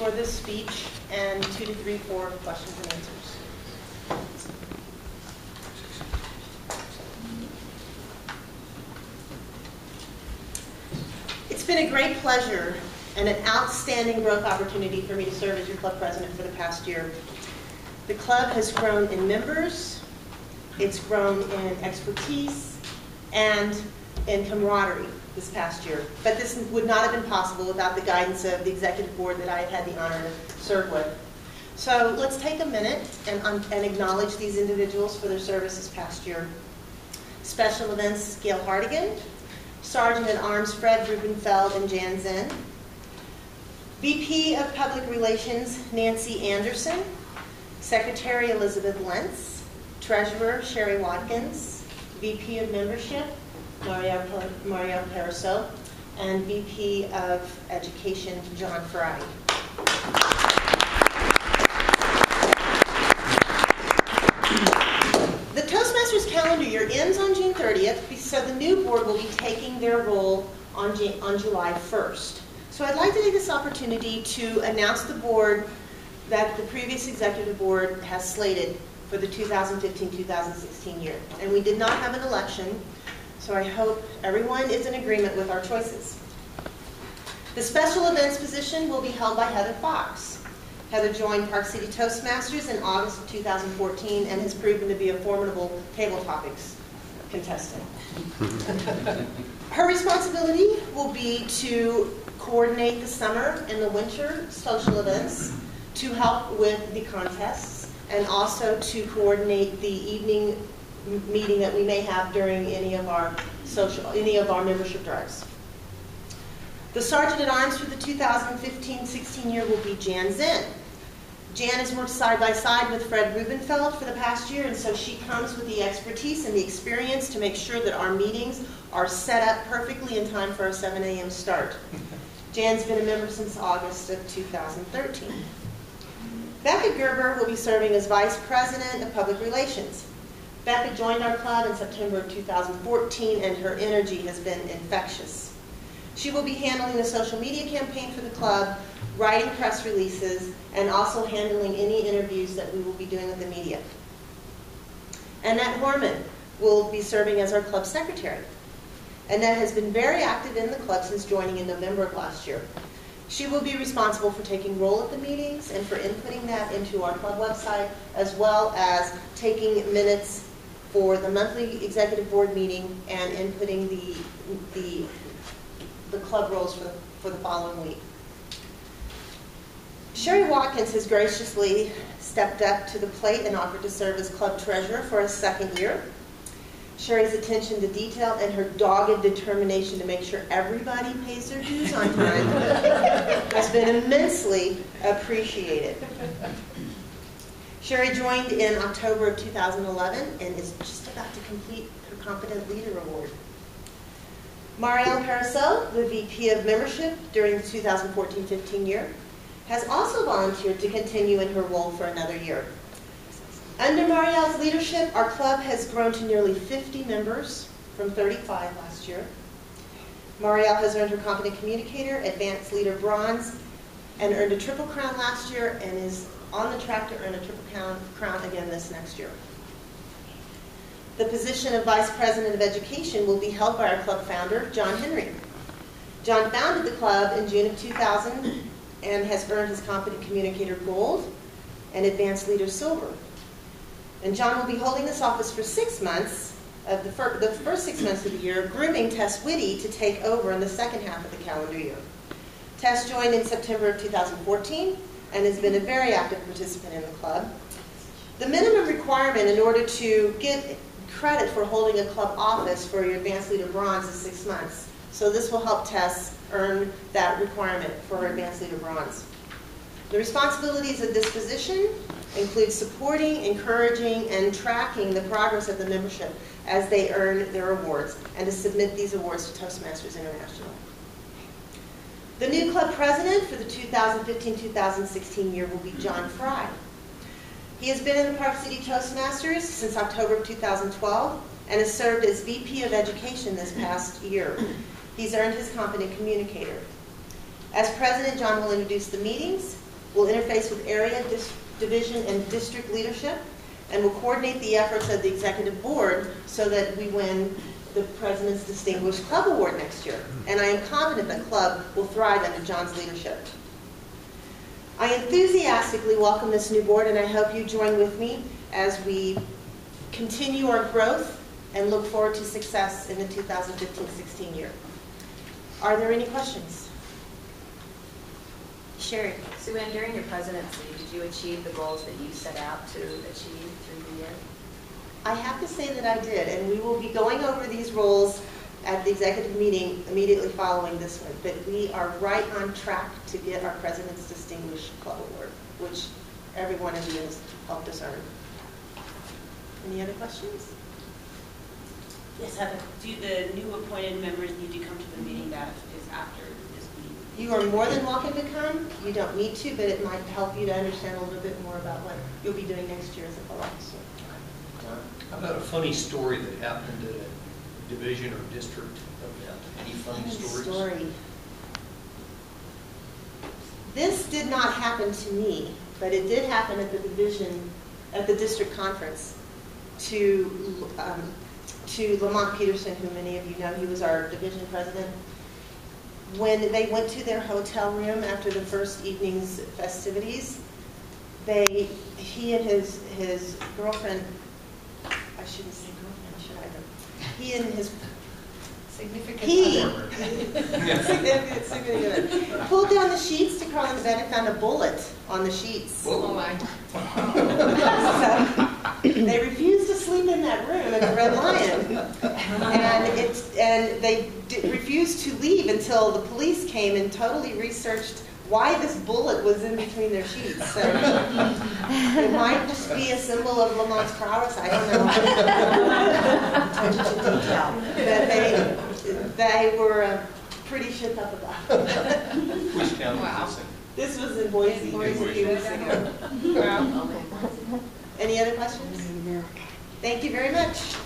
for this speech and 2 to 3 for questions and answers. It's been a great pleasure and an outstanding growth opportunity for me to serve as your club president for the past year. The club has grown in members, it's grown in expertise, and in camaraderie this past year. But this would not have been possible without the guidance of the executive board that I have had the honor to serve with. So let's take a minute and acknowledge these individuals for their service this past year. Special events, Gail Hardigan, Sergeant at Arms Fred Rubenfeld and Jan Zinn, VP of Public Relations Nancy Anderson, Secretary Elizabeth Lentz, Treasurer Sherry Watkins, VP of Membership Marielle Parasol, and VP of Education John Fry. The Toastmasters calendar year ends on June 30th, so the new board will be taking their role on July 1st. So I'd like to take this opportunity to announce the board that the previous executive board has slated for the 2015-2016 year. And we did not have an election, so I hope everyone is in agreement with our choices. The special events position will be held by Heather Fox. Heather joined Park City Toastmasters in August of 2014 and has proven to be a formidable table topics contestant. Her responsibility will be to coordinate the summer and the winter social events, to help with the contests, and also to coordinate the evening meeting that we may have during any of our membership drives. The Sergeant at Arms for the 2015-16 year will be Jan Zinn. Jan has worked side by side with Fred Rubenfeld for the past year, and so she comes with the expertise and the experience to make sure that our meetings are set up perfectly in time for our 7 a.m. start. Jan's been a member since August of 2013. Becca Gerber will be serving as Vice President of Public Relations. Becca joined our club in September of 2014, and her energy has been infectious. She will be handling the social media campaign for the club, writing press releases, and also handling any interviews that we will be doing with the media. Annette Horman will be serving as our club secretary. Annette has been very active in the club since joining in November of last year. She will be responsible for taking roll at the meetings and for inputting that into our club website, as well as taking minutes for the monthly executive board meeting and inputting the club roles for the following week. Sherry Watkins has graciously stepped up to the plate and offered to serve as club treasurer for a second year. Sherry's attention to detail and her dogged determination to make sure everybody pays their dues on time has been immensely appreciated. Sherry joined in October of 2011 and is just about to complete her Competent Leader Award. Marielle Parasol, the VP of Membership during the 2014-15 year, has also volunteered to continue in her role for another year. Under Marielle's leadership, our club has grown to nearly 50 members from 35 last year. Marielle has earned her Competent Communicator, Advanced Leader Bronze, and earned a Triple Crown last year and is on the track to earn a Triple Crown again this next year. The position of Vice President of Education will be held by our club founder, John Henry. John founded the club in June of 2000 and has earned his Competent Communicator Gold and Advanced Leader Silver. And John will be holding this office for 6 months, of the first 6 months of the year, grooming Tess Whitty to take over in the second half of the calendar year. Tess joined in September of 2014 and has been a very active participant in the club. The minimum requirement in order to get credit for holding a club office for your Advanced Leader Bronze is 6 months. So this will help Tess earn that requirement for her Advanced Leader Bronze. The responsibilities of this position include supporting, encouraging, and tracking the progress of the membership as they earn their awards, and to submit these awards to Toastmasters International. The new club president for the 2015-2016 year will be John Fry. He has been in the Park City Toastmasters since October of 2012 and has served as VP of Education this past year. He's earned his Competent Communicator. As president, John will introduce the meetings, will interface with area, division, and district leadership, and will coordinate the efforts of the executive board so that we win the President's Distinguished Club Award next year. And I am confident the club will thrive under John's leadership. I enthusiastically welcome this new board, and I hope you join with me as we continue our growth and look forward to success in the 2015-16 year. Are there any questions? Sherry. Sue Ann, during your presidency, did you achieve the goals that you set out to achieve through the year? I have to say that I did, and we will be going over these roles at the executive meeting immediately following this one. But we are right on track to get our President's Distinguished Club Award, which every one of you has helped us earn. Any other questions? Yes, Heather. Do the new appointed members need to come to the meeting that is after this meeting? You are more than welcome to come. You don't need to, but it might help you to understand a little bit more about what you'll be doing next year as a fellow officer. John? How about a funny story that happened at a division or district event? Any funny stories? This did not happen to me, but it did happen at the division, at the district conference to Lamont Peterson, who many of you know. He was our division president. When they went to their hotel room after the first evening's festivities, he and his girlfriend, I shouldn't say girlfriend, should I? He and his significant other pulled down the sheets to crawl into bed and found a bullet on the sheets. Oh my. So they refused to sleep in that room at the Red Lion, and they refused to leave until the police came and totally researched why this bullet was in between their sheets. So it might just be a symbol of Lamont's prowess. I don't know. Attention to detail. That they were pretty shook up about. Which town Wow. was this in? This was in Boise. Boise. A few weeks ago. Wow. Any other questions? Thank you very much.